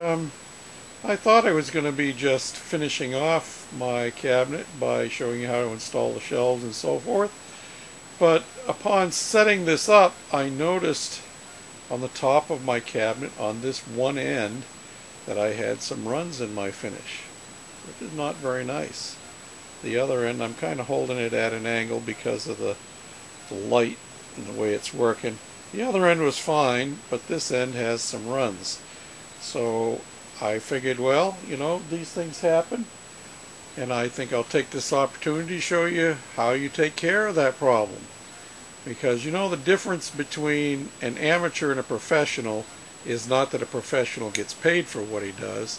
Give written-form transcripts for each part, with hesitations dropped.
I thought I was going to be just finishing off my cabinet by showing you how to install the shelves and so forth, but upon setting this up, I noticed on the top of my cabinet on this one end that I had some runs in my finish, which is not very nice. The other end, I'm kind of holding it at an angle because of the light and the way it's working. The other end was fine, but this end has some runs. So I figured, well, you know, these things happen, and I think I'll take this opportunity to show you how you take care of that problem. Because you know the difference between an amateur and a professional is not that a professional gets paid for what he does,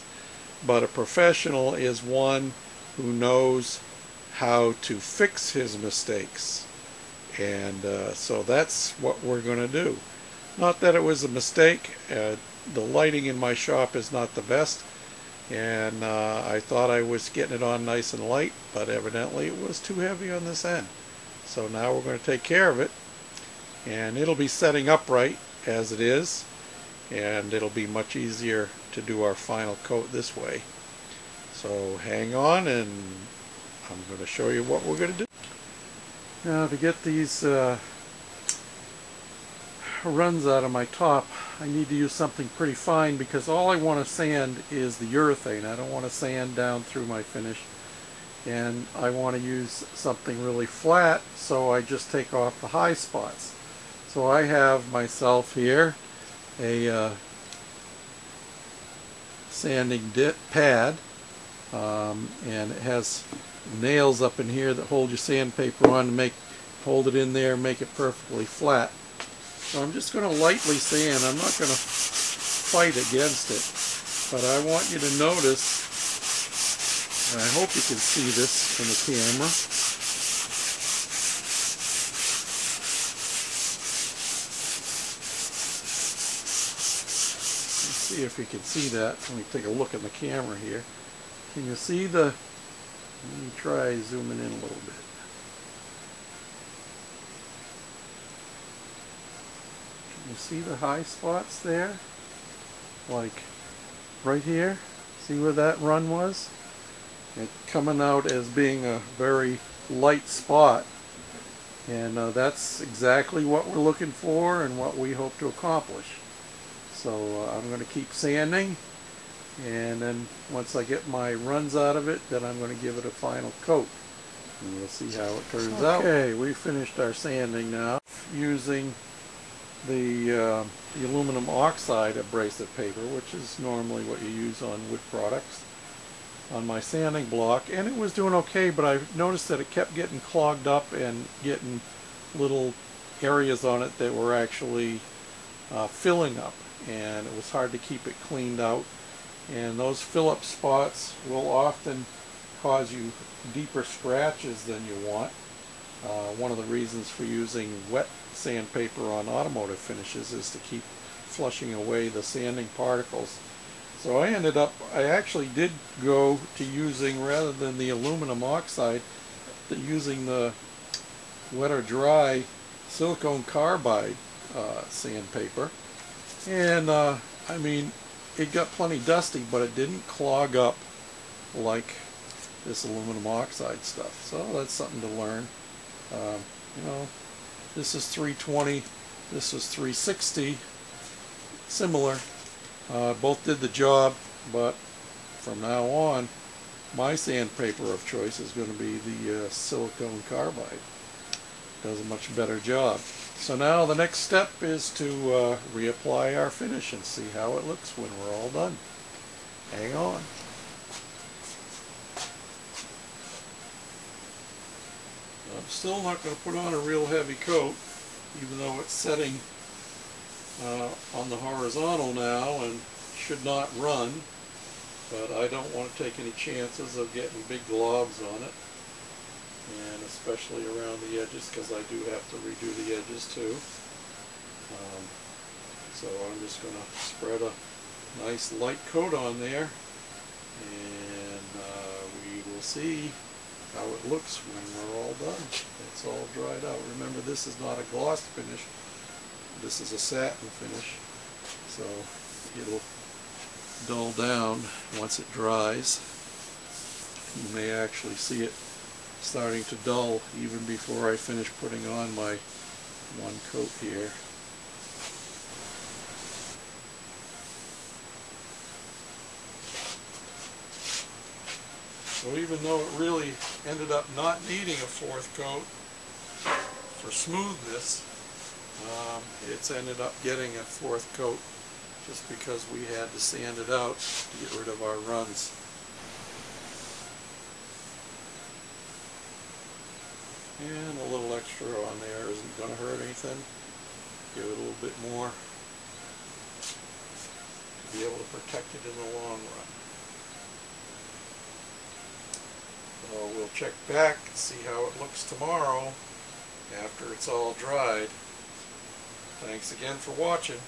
but a professional is one who knows how to fix his mistakes. And so that's what we're going to do. Not that it was a mistake. The lighting in my shop is not the best, and I thought I was getting it on nice and light, but evidently it was too heavy on this end. So now we're going to take care of it, and it'll be setting upright as it is, and it'll be much easier to do our final coat this way. So hang on, and I'm going to show you what we're going to do. Now to get these runs out of my top, I need to use something pretty fine because all I want to sand is the urethane. I don't want to sand down through my finish, and I want to use something really flat, so I just take off the high spots. So I have myself here a sanding pad, and it has nails up in here that hold your sandpaper on to hold it in there and make it perfectly flat. So I'm just going to lightly sand. I'm not going to fight against it, but I want you to notice, and I hope you can see this in the camera. Let's see if you can see that. Let me take a look at the camera here. Can you see the, let me try zooming in a little bit. You see the high spots there? Like right here? See where that run was? It's coming out as being a very light spot. And that's exactly what we're looking for and what we hope to accomplish. So I'm going to keep sanding, and then once I get my runs out of it, then I'm going to give it a final coat. And we'll see how it turns out. Okay, we finished our sanding now using the aluminum oxide abrasive paper, which is normally what you use on wood products, on my sanding block, and it was doing okay, but I noticed that it kept getting clogged up and getting little areas on it that were actually filling up, and it was hard to keep it cleaned out, and those fill-up spots will often cause you deeper scratches than you want. One of the reasons for using wet sandpaper on automotive finishes is to keep flushing away the sanding particles. So I actually did go to using, rather than the aluminum oxide, using the wet or dry silicone carbide sandpaper. And I mean, it got plenty dusty, but it didn't clog up like this aluminum oxide stuff. So that's something to learn. You know, this is 320, this is 360, similar. Both did the job, but from now on, my sandpaper of choice is going to be the silicone carbide. Does a much better job. So now the next step is to reapply our finish and see how it looks when we're all done. Hang on. I'm still not going to put on a real heavy coat, even though it's setting on the horizontal now and should not run, but I don't want to take any chances of getting big globs on it, and especially around the edges, because I do have to redo the edges too. So I'm just going to spread a nice light coat on there, and we will see how it looks when we're all done. It's all dried out. Remember, this is not a gloss finish. This is a satin finish, so it'll dull down once it dries. You may actually see it starting to dull even before I finish putting on my one coat here. So even though it really ended up not needing a fourth coat for smoothness, it's ended up getting a fourth coat just because we had to sand it out to get rid of our runs. And a little extra on there isn't going to hurt anything. Give it a little bit more to be able to protect it in the long run. So we'll check back and see how it looks tomorrow after it's all dried. Thanks again for watching.